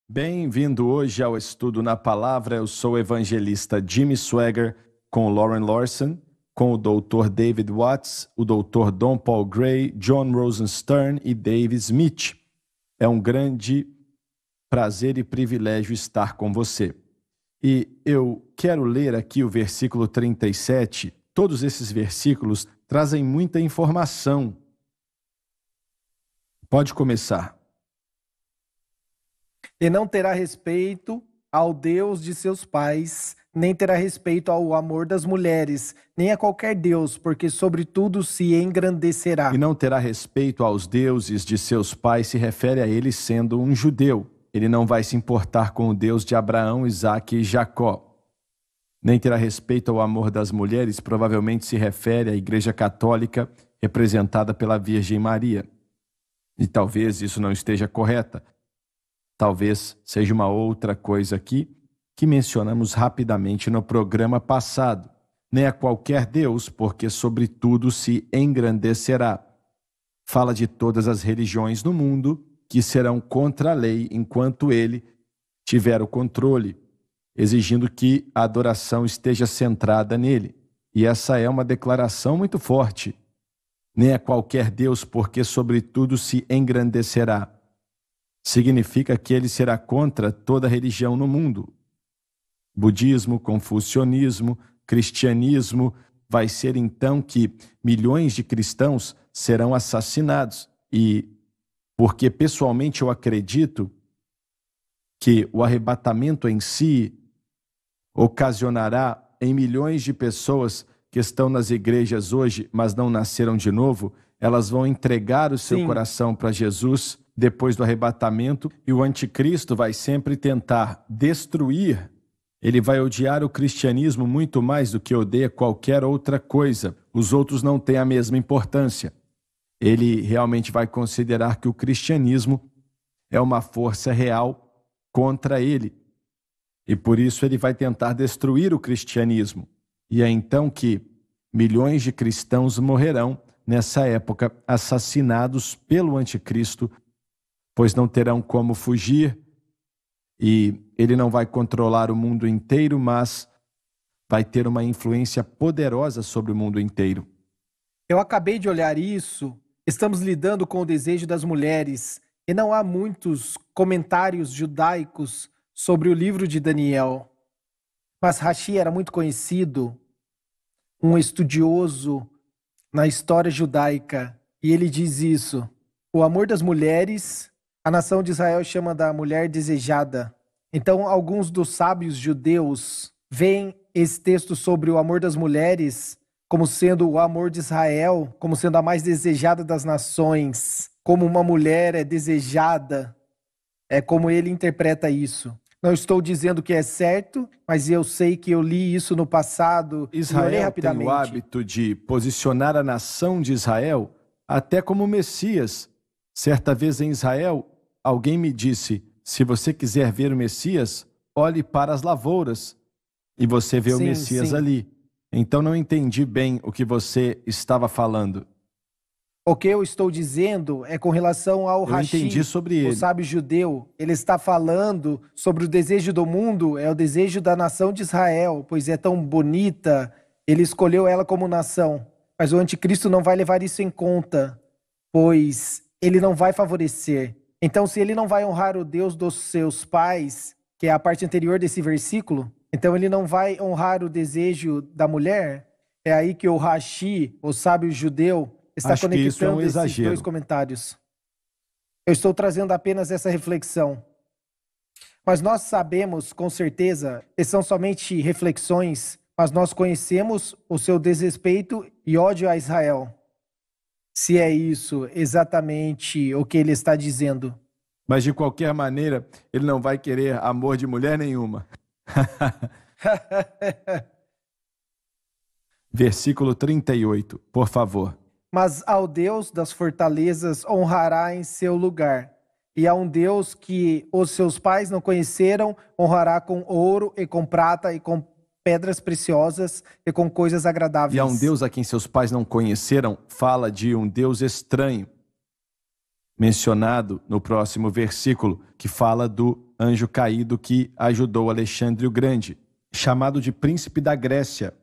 Bem-vindo hoje ao Estudo na Palavra. Eu sou o evangelista Jimmy Swaggart, com o Lauren Larson, com o Dr. David Watts, o Dr. Don Paul Gray, John Rosenstern e Dave Smith. É um grande prazer e privilégio estar com você. E eu quero ler aqui o versículo 37. Todos esses versículos trazem muita informação. Pode começar. E não terá respeito ao Deus de seus pais, nem terá respeito ao amor das mulheres, nem a qualquer Deus, porque sobre tudo se engrandecerá. E não terá respeito aos deuses de seus pais se refere a ele sendo um judeu. Ele não vai se importar com o Deus de Abraão, Isaque e Jacó. Nem terá respeito ao amor das mulheres, provavelmente se refere à Igreja Católica, representada pela Virgem Maria. E talvez isso não esteja correta. Talvez seja uma outra coisa aqui que mencionamos rapidamente no programa passado. Nem a qualquer Deus, porque sobre tudo se engrandecerá. Fala de todas as religiões no mundo que serão contra a lei enquanto ele tiver o controle, exigindo que a adoração esteja centrada nele. E essa é uma declaração muito forte. Nem a qualquer Deus, porque sobre tudo se engrandecerá. Significa que ele será contra toda religião no mundo. Budismo, confucionismo, cristianismo, vai ser então que milhões de cristãos serão assassinados. E porque pessoalmente eu acredito que o arrebatamento em si ocasionará em milhões de pessoas que estão nas igrejas hoje, mas não nasceram de novo, elas vão entregar o seu coração para Jesus depois do arrebatamento, e o anticristo vai sempre tentar destruir. Ele vai odiar o cristianismo muito mais do que odeia qualquer outra coisa. Os outros não têm a mesma importância. Ele realmente vai considerar que o cristianismo é uma força real contra ele. E por isso ele vai tentar destruir o cristianismo. E é então que milhões de cristãos morrerão nessa época, assassinados pelo anticristo, pois não terão como fugir, e ele não vai controlar o mundo inteiro, mas vai ter uma influência poderosa sobre o mundo inteiro. Eu acabei de olhar isso. Estamos lidando com o desejo das mulheres, e não há muitos comentários judaicos sobre o livro de Daniel. Mas Rashi era muito conhecido, um estudioso na história judaica, e ele diz isso: o amor das mulheres, a nação de Israel chama da mulher desejada. Então, alguns dos sábios judeus veem esse texto sobre o amor das mulheres como sendo o amor de Israel, como sendo a mais desejada das nações, como uma mulher é desejada. É como ele interpreta isso. Não estou dizendo que é certo, mas eu sei que eu li isso no passado. Israel tem o hábito de posicionar a nação de Israel até como Messias. Certa vez em Israel, alguém me disse: se você quiser ver o Messias, olhe para as lavouras e você vê o Messias ali. Então não entendi bem o que você estava falando. O que eu estou dizendo é com relação ao Rashi, entendi sobre ele. O sábio judeu. Ele está falando sobre o desejo do mundo, é o desejo da nação de Israel, pois é tão bonita, ele escolheu ela como nação. Mas o anticristo não vai levar isso em conta, pois ele não vai favorecer. Então, se ele não vai honrar o Deus dos seus pais, que é a parte anterior desse versículo, então ele não vai honrar o desejo da mulher, é aí que o Rashi, o sábio judeu, está conectando esses dois comentários. Eu estou trazendo apenas essa reflexão. Mas nós sabemos, com certeza, que são somente reflexões, mas nós conhecemos o seu desrespeito e ódio a Israel. Se é isso exatamente o que ele está dizendo. Mas de qualquer maneira, ele não vai querer amor de mulher nenhuma. Versículo 38, por favor. Mas ao Deus das fortalezas honrará em seu lugar, e a um Deus que os seus pais não conheceram, honrará com ouro e com prata e com pedras preciosas e com coisas agradáveis. E a um Deus a quem seus pais não conheceram, fala de um Deus estranho, mencionado no próximo versículo, que fala do anjo caído que ajudou Alexandre o Grande, chamado de príncipe da Grécia,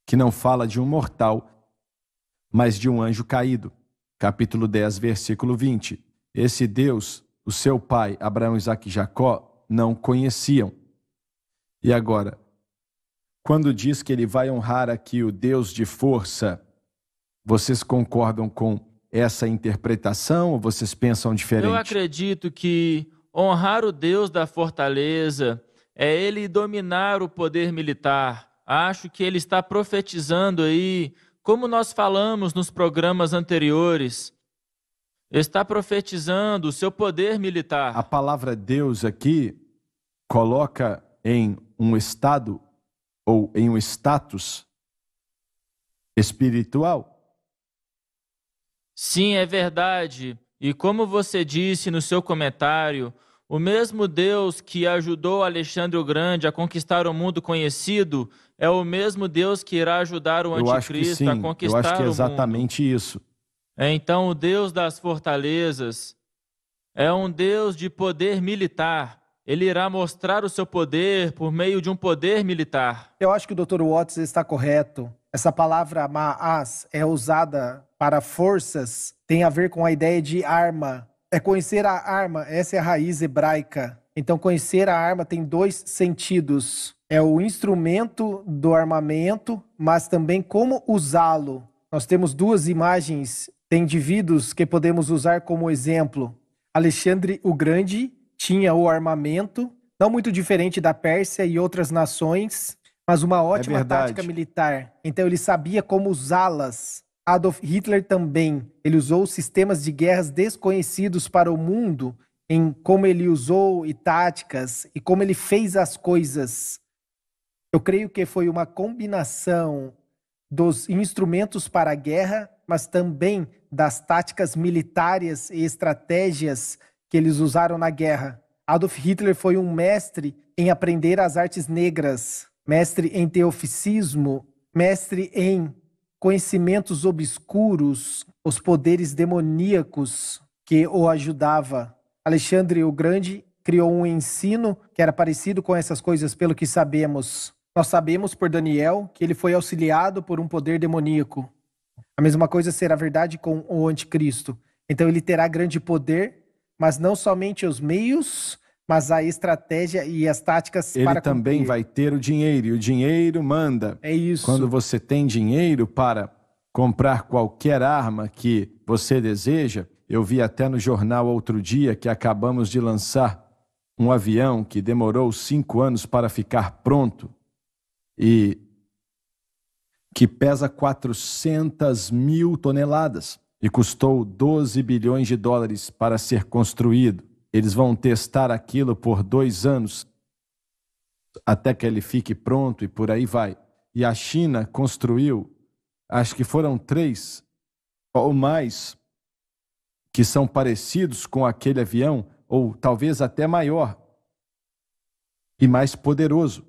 que não fala de um mortal, mas de um anjo caído. Capítulo 10, versículo 20. Esse Deus, o seu pai, Abraão, Isaque e Jacó, não conheciam. E agora, quando diz que ele vai honrar aqui o Deus de força, vocês concordam com essa interpretação ou vocês pensam diferente? Eu acredito que honrar o Deus da fortaleza é ele dominar o poder militar. Acho que ele está profetizando aí, como nós falamos nos programas anteriores, está profetizando o seu poder militar. A palavra Deus aqui coloca em um estado ou em um status espiritual. Sim, é verdade. E como você disse no seu comentário, o mesmo Deus que ajudou Alexandre o Grande a conquistar o mundo conhecido é o mesmo Deus que irá ajudar o anticristo a conquistar o mundo. Eu acho que é exatamente isso. Então, o Deus das fortalezas é um Deus de poder militar. Ele irá mostrar o seu poder por meio de um poder militar. Eu acho que o Dr. Watts está correto. Essa palavra ma'as é usada para forças, tem a ver com a ideia de arma. É conhecer a arma, essa é a raiz hebraica. Então, conhecer a arma tem dois sentidos. É o instrumento do armamento, mas também como usá-lo. Nós temos duas imagens de indivíduos que podemos usar como exemplo. Alexandre o Grande tinha o armamento, não muito diferente da Pérsia e outras nações, mas uma ótima tática militar. Então ele sabia como usá-las. Adolf Hitler também. Ele usou sistemas de guerras desconhecidos para o mundo, em como ele usou e táticas, e como ele fez as coisas. Eu creio que foi uma combinação dos instrumentos para a guerra, mas também das táticas militares e estratégias que eles usaram na guerra. Adolf Hitler foi um mestre em aprender as artes negras, mestre em teoficismo, mestre em conhecimentos obscuros, os poderes demoníacos que o ajudava. Alexandre o Grande criou um ensino que era parecido com essas coisas, pelo que sabemos. Nós sabemos por Daniel que ele foi auxiliado por um poder demoníaco. A mesma coisa será verdade com o anticristo. Então ele terá grande poder, mas não somente os meios, mas a estratégia e as táticas para cumprir. Ele também vai ter o dinheiro, e o dinheiro manda. É isso. Quando você tem dinheiro para comprar qualquer arma que você deseja, eu vi até no jornal outro dia que acabamos de lançar um avião que demorou 5 anos para ficar pronto e que pesa 400 mil toneladas e custou 12 bilhões de dólares para ser construído. Eles vão testar aquilo por 2 anos até que ele fique pronto e por aí vai. E a China construiu, acho que foram 3 ou mais, que são parecidos com aquele avião, ou talvez até maior e mais poderoso.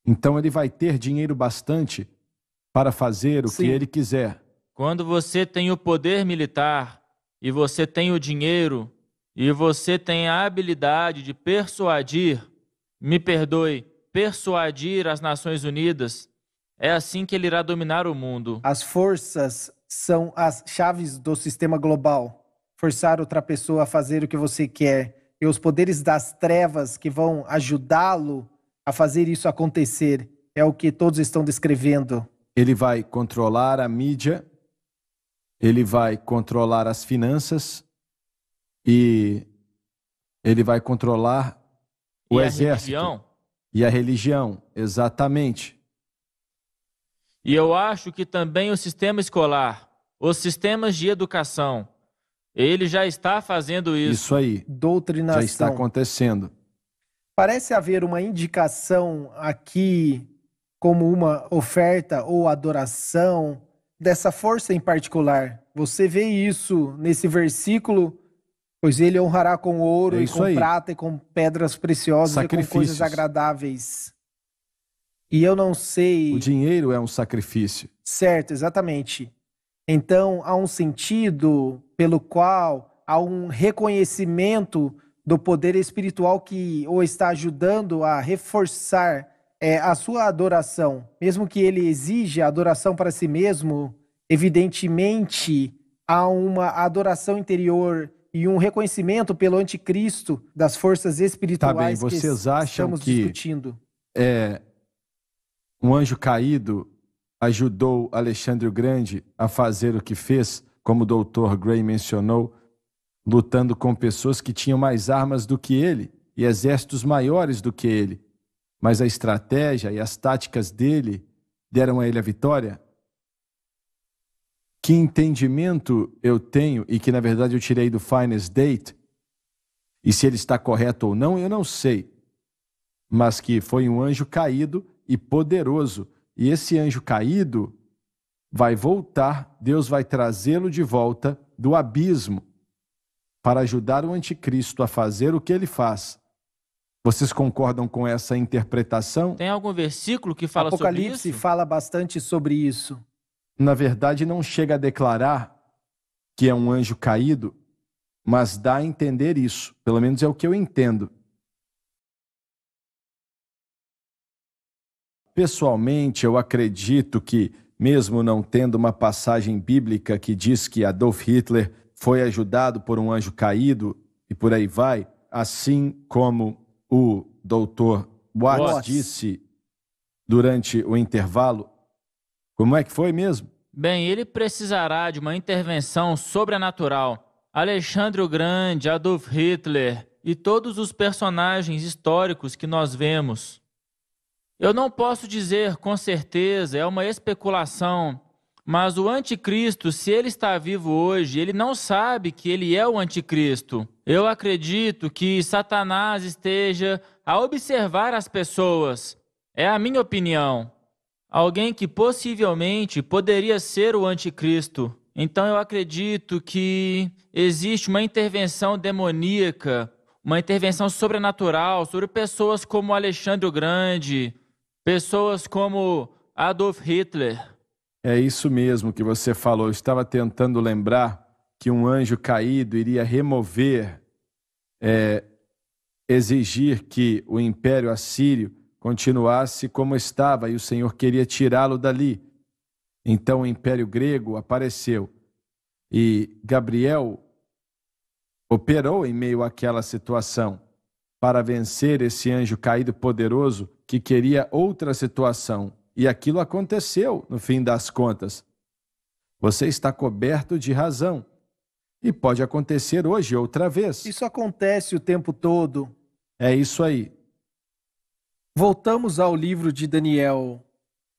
Então ele vai ter dinheiro bastante para fazer o que ele quiser. Quando você tem o poder militar e você tem o dinheiro e você tem a habilidade de persuadir, persuadir as Nações Unidas, é assim que ele irá dominar o mundo. As forças são as chaves do sistema global. Forçar outra pessoa a fazer o que você quer. E os poderes das trevas que vão ajudá-lo a fazer isso acontecer. É o que todos estão descrevendo. Ele vai controlar a mídia, ele vai controlar as finanças e ele vai controlar o exército. E a religião, exatamente. E eu acho que também o sistema escolar, os sistemas de educação, ele já está fazendo isso. Isso aí. Doutrinação. Já está acontecendo. Parece haver uma indicação aqui como uma oferta ou adoração dessa força em particular. Você vê isso nesse versículo, pois ele honrará com ouro e com prata e com pedras preciosas e com coisas agradáveis. E eu não sei... O dinheiro é um sacrifício. Certo, exatamente. Então há um sentido pelo qual há um reconhecimento do poder espiritual que o está ajudando a reforçar a sua adoração. Mesmo que ele exija adoração para si mesmo, evidentemente há uma adoração interior e um reconhecimento pelo anticristo das forças espirituais Tá bem, vocês acham estamos que discutindo. Um anjo caído ajudou Alexandre o Grande a fazer o que fez, como o Dr. Gray mencionou, lutando com pessoas que tinham mais armas do que ele e exércitos maiores do que ele. Mas a estratégia e as táticas dele deram a ele a vitória? Que entendimento eu tenho, e que na verdade eu tirei do Finest Date, e se ele está correto ou não, eu não sei, mas que foi um anjo caído e poderoso, e esse anjo caído vai voltar, Deus vai trazê-lo de volta do abismo para ajudar o anticristo a fazer o que ele faz. Vocês concordam com essa interpretação? Tem algum versículo que fala sobre isso? Apocalipse fala bastante sobre isso. Na verdade, não chega a declarar que é um anjo caído, mas dá a entender isso. Pelo menos é o que eu entendo. Pessoalmente, eu acredito que, mesmo não tendo uma passagem bíblica que diz que Adolf Hitler foi ajudado por um anjo caído e por aí vai, assim como o Dr. Watts disse durante o intervalo. Como é que foi mesmo? Bem, ele precisará de uma intervenção sobrenatural. Alexandre o Grande, Adolf Hitler e todos os personagens históricos que nós vemos. Eu não posso dizer com certeza, é uma especulação, mas o anticristo, se ele está vivo hoje, ele não sabe que ele é o anticristo. Eu acredito que Satanás esteja a observar as pessoas. É a minha opinião. Alguém que possivelmente poderia ser o anticristo. Então eu acredito que existe uma intervenção demoníaca, uma intervenção sobrenatural sobre pessoas como Alexandre o Grande, pessoas como Adolf Hitler. É isso mesmo que você falou. Eu estava tentando lembrar que um anjo caído iria remover, exigir que o Império Assírio continuasse como estava e o Senhor queria tirá-lo dali. Então o Império Grego apareceu e Gabriel operou em meio àquela situação para vencer esse anjo caído poderoso que queria outra situação. E aquilo aconteceu no fim das contas. Você está coberto de razão. E pode acontecer hoje outra vez. Isso acontece o tempo todo. É isso aí. Voltamos ao livro de Daniel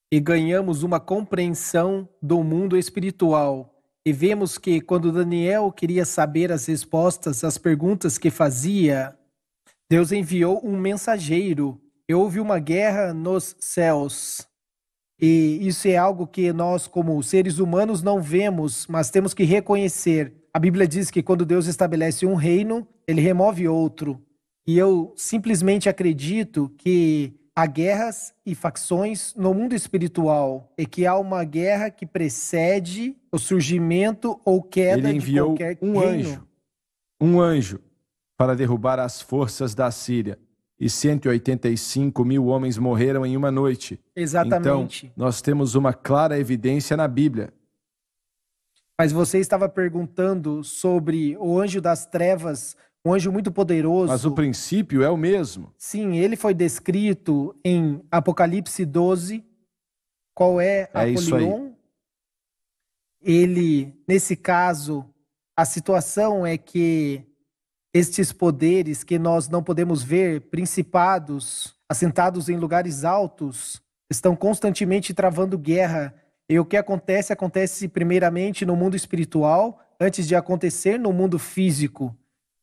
e ganhamos uma compreensão do mundo espiritual. E vemos que quando Daniel queria saber as respostas às perguntas que fazia, Deus enviou um mensageiro e houve uma guerra nos céus. E isso é algo que nós, como seres humanos, não vemos, mas temos que reconhecer. A Bíblia diz que quando Deus estabelece um reino, ele remove outro. E eu simplesmente acredito que há guerras e facções no mundo espiritual e que há uma guerra que precede o surgimento ou queda de qualquer reino. Um anjo para derrubar as forças da Síria. E 185 mil homens morreram em uma noite. Exatamente. Então, nós temos uma clara evidência na Bíblia. Mas você estava perguntando sobre o anjo das trevas, um anjo muito poderoso. Mas o princípio é o mesmo. Sim, ele foi descrito em Apocalipse 12. Qual é Apolion? Ele, nesse caso, a situação é que estes poderes que nós não podemos ver, principados, assentados em lugares altos, estão constantemente travando guerra. E o que acontece, acontece primeiramente no mundo espiritual, antes de acontecer no mundo físico.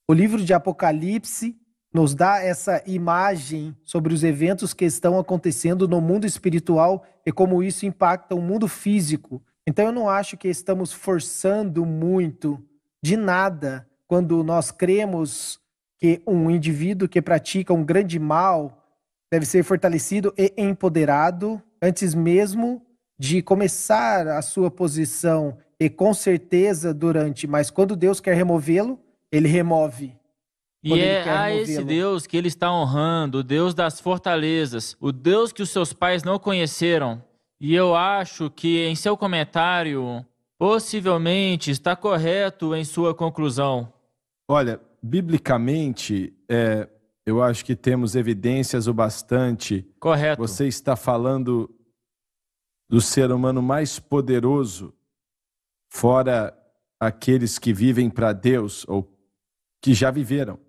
O livro de Apocalipse nos dá essa imagem sobre os eventos que estão acontecendo no mundo espiritual e como isso impacta o mundo físico. Então eu não acho que estamos forçando muito de nada quando nós cremos que um indivíduo que pratica um grande mal deve ser fortalecido e empoderado antes mesmo de começar a sua posição e com certeza durante, mas quando Deus quer removê-lo, ele remove. E quando ele é quer a esse removê-lo. Deus que ele está honrando, o Deus das fortalezas, o Deus que os seus pais não conheceram. E eu acho que em seu comentário, possivelmente está correto em sua conclusão. Olha, biblicamente, eu acho que temos evidências o bastante. Correto. Você está falando do ser humano mais poderoso, fora aqueles que vivem para Deus ou que já viveram.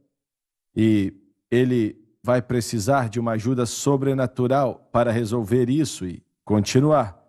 E ele vai precisar de uma ajuda sobrenatural para resolver isso e continuar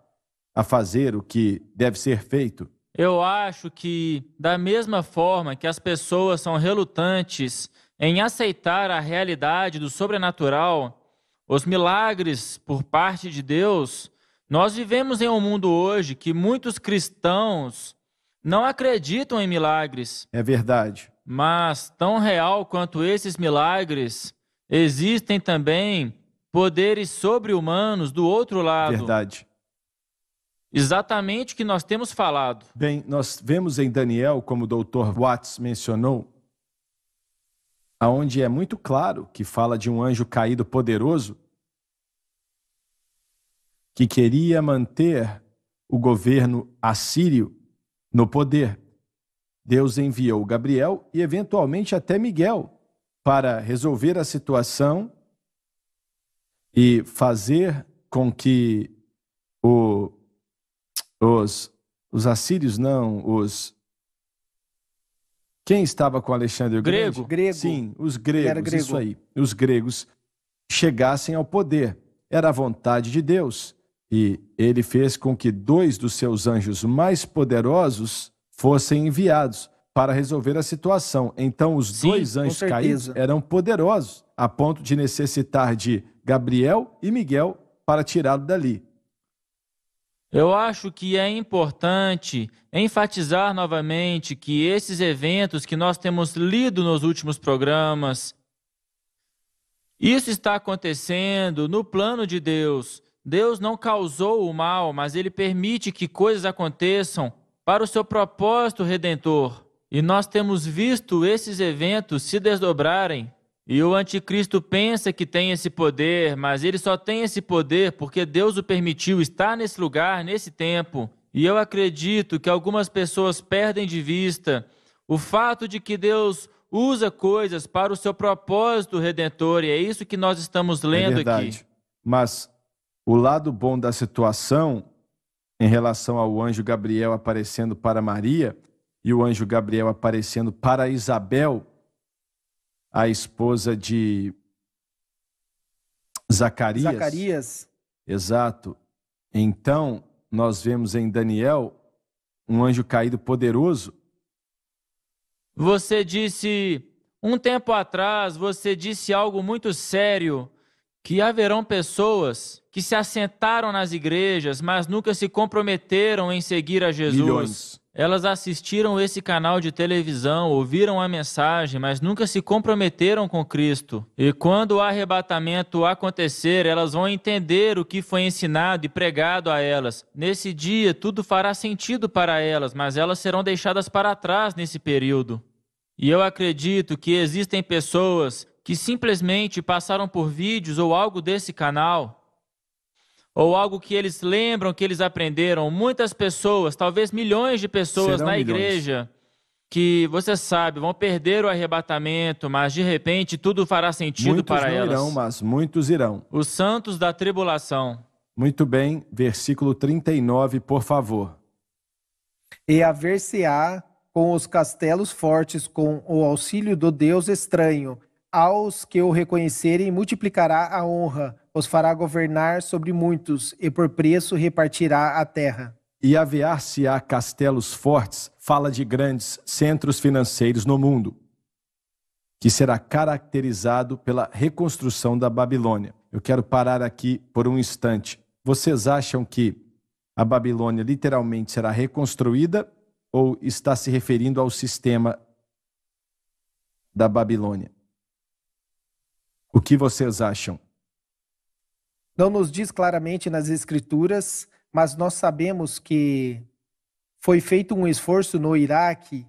a fazer o que deve ser feito. Eu acho que, da mesma forma que as pessoas são relutantes em aceitar a realidade do sobrenatural, os milagres por parte de Deus, nós vivemos em um mundo hoje que muitos cristãos não acreditam em milagres. É verdade. Mas, tão real quanto esses milagres, existem também poderes sobre-humanos do outro lado. Verdade. Exatamente o que nós temos falado. Bem, nós vemos em Daniel, como o Dr. Watts mencionou, aonde é muito claro que fala de um anjo caído poderoso que queria manter o governo assírio no poder. Deus enviou Gabriel e, eventualmente, até Miguel para resolver a situação e fazer com que os assírios, Quem estava com Alexandre o Grande? Grego. Sim, os Ele gregos, era grego. isso aí. Os gregos chegassem ao poder. Era a vontade de Deus. E ele fez com que 2 dos seus anjos mais poderosos fossem enviados para resolver a situação. Então, os Sim, 2 com anjos certeza. caídos eram poderosos, a ponto de necessitar de Gabriel e Miguel para tirá-lo dali. Eu acho que é importante enfatizar novamente que esses eventos que nós temos lido nos últimos programas, isso está acontecendo no plano de Deus. Deus não causou o mal, mas Ele permite que coisas aconteçam para o seu propósito redentor. E nós temos visto esses eventos se desdobrarem. E o anticristo pensa que tem esse poder, mas ele só tem esse poder porque Deus o permitiu estar nesse lugar, nesse tempo. E eu acredito que algumas pessoas perdem de vista o fato de que Deus usa coisas para o seu propósito redentor, e é isso que nós estamos lendo verdade. aqui. Mas o lado bom da situação, em relação ao anjo Gabriel aparecendo para Maria e o anjo Gabriel aparecendo para Isabel, a esposa de Zacarias. Exato. Então, nós vemos em Daniel um anjo caído poderoso. Você disse, um tempo atrás, você disse algo muito sério, que haverão pessoas que se assentaram nas igrejas, mas nunca se comprometeram em seguir a Jesus. Milhões. Elas assistiram esse canal de televisão, ouviram a mensagem, mas nunca se comprometeram com Cristo. E quando o arrebatamento acontecer, elas vão entender o que foi ensinado e pregado a elas. Nesse dia, tudo fará sentido para elas, mas elas serão deixadas para trás nesse período. E eu acredito que existem pessoas que simplesmente passaram por vídeos ou algo desse canal, ou algo que eles lembram, que eles aprenderam. Muitas pessoas, talvez milhões de pessoas Serão na milhões. igreja, que, você sabe, vão perder o arrebatamento, mas de repente tudo fará sentido Muitos para não elas. irão, mas muitos irão. Os santos da tribulação. Muito bem, versículo 39, por favor. E haver-se-á com os castelos fortes com o auxílio do Deus estranho. Aos que o reconhecerem, multiplicará a honra, os fará governar sobre muitos, e por preço repartirá a terra. E haver-se-á castelos fortes, fala de grandes centros financeiros no mundo, que será caracterizado pela reconstrução da Babilônia. Eu quero parar aqui por um instante. Vocês acham que a Babilônia literalmente será reconstruída ou está se referindo ao sistema da Babilônia? O que vocês acham? Não nos diz claramente nas Escrituras, mas nós sabemos que foi feito um esforço no Iraque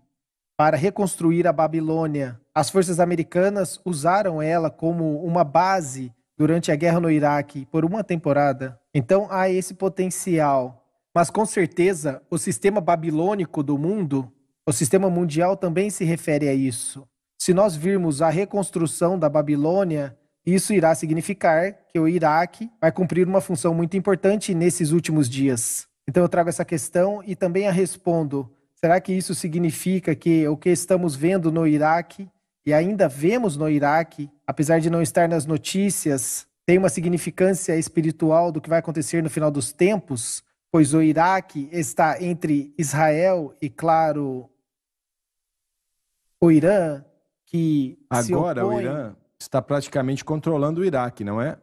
para reconstruir a Babilônia. As forças americanas usaram ela como uma base durante a guerra no Iraque por uma temporada. Então há esse potencial. Mas com certeza o sistema babilônico do mundo, o sistema mundial também se refere a isso. Se nós virmos a reconstrução da Babilônia, isso irá significar que o Iraque vai cumprir uma função muito importante nesses últimos dias. Então eu trago essa questão e também a respondo. Será que isso significa que o que estamos vendo no Iraque e ainda vemos no Iraque, apesar de não estar nas notícias, tem uma significância espiritual do que vai acontecer no final dos tempos? Pois o Iraque está entre Israel e, claro, o Irã, que agora se opõe... o Irã está praticamente controlando o Iraque, não é?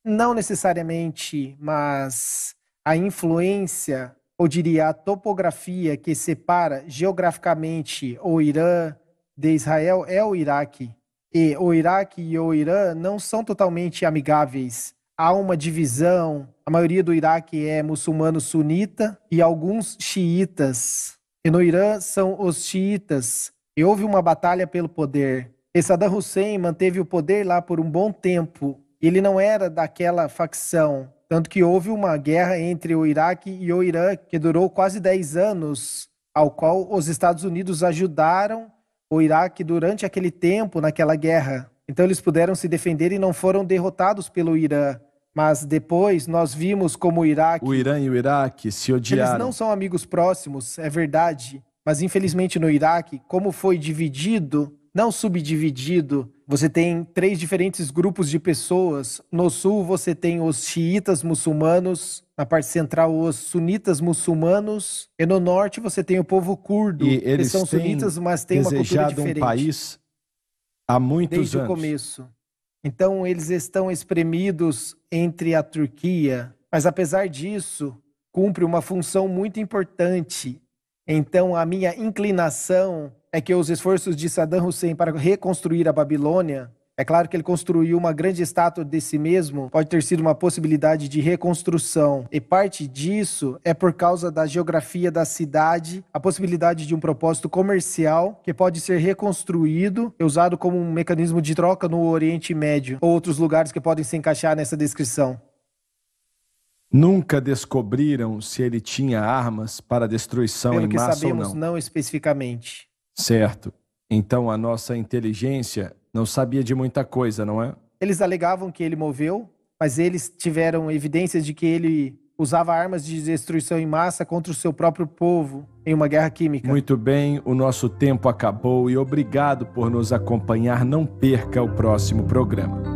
Não necessariamente, mas a influência, ou diria a topografia que separa geograficamente o Irã de Israel é o Iraque. E o Iraque e o Irã não são totalmente amigáveis. Há uma divisão, a maioria do Iraque é muçulmano sunita e alguns xiitas. E no Irã são os xiitas. E houve uma batalha pelo poder. E Saddam Hussein manteve o poder lá por um bom tempo. Ele não era daquela facção. Tanto que houve uma guerra entre o Iraque e o Irã que durou quase 10 anos, ao qual os Estados Unidos ajudaram o Iraque durante aquele tempo, naquela guerra. Então eles puderam se defender e não foram derrotados pelo Irã. Mas depois nós vimos como o Iraque... O Irã e o Iraque se odiaram. Eles não são amigos próximos, é verdade. Mas infelizmente no Iraque, como foi dividido, não subdividido, você tem 3 diferentes grupos de pessoas. No sul você tem os xiitas muçulmanos, na parte central os sunitas muçulmanos, e no norte você tem o povo curdo, e eles que são sunitas, mas têm uma cultura diferente. Um país há muitos desde anos. O começo. Então eles estão espremidos entre a Turquia, mas apesar disso, cumpre uma função muito importante. Então a minha inclinação é que os esforços de Saddam Hussein para reconstruir a Babilônia, é claro que ele construiu uma grande estátua de si mesmo, pode ter sido uma possibilidade de reconstrução. E parte disso é por causa da geografia da cidade, a possibilidade de um propósito comercial que pode ser reconstruído e usado como um mecanismo de troca no Oriente Médio, ou outros lugares que podem se encaixar nessa descrição. Nunca descobriram se ele tinha armas para destruição em massa ou não. Pelo que sabemos, não especificamente. Certo. Então a nossa inteligência não sabia de muita coisa, não é? Eles alegavam que ele moveu, mas eles tiveram evidências de que ele usava armas de destruição em massa contra o seu próprio povo em uma guerra química. Muito bem, o nosso tempo acabou e obrigado por nos acompanhar. Não perca o próximo programa.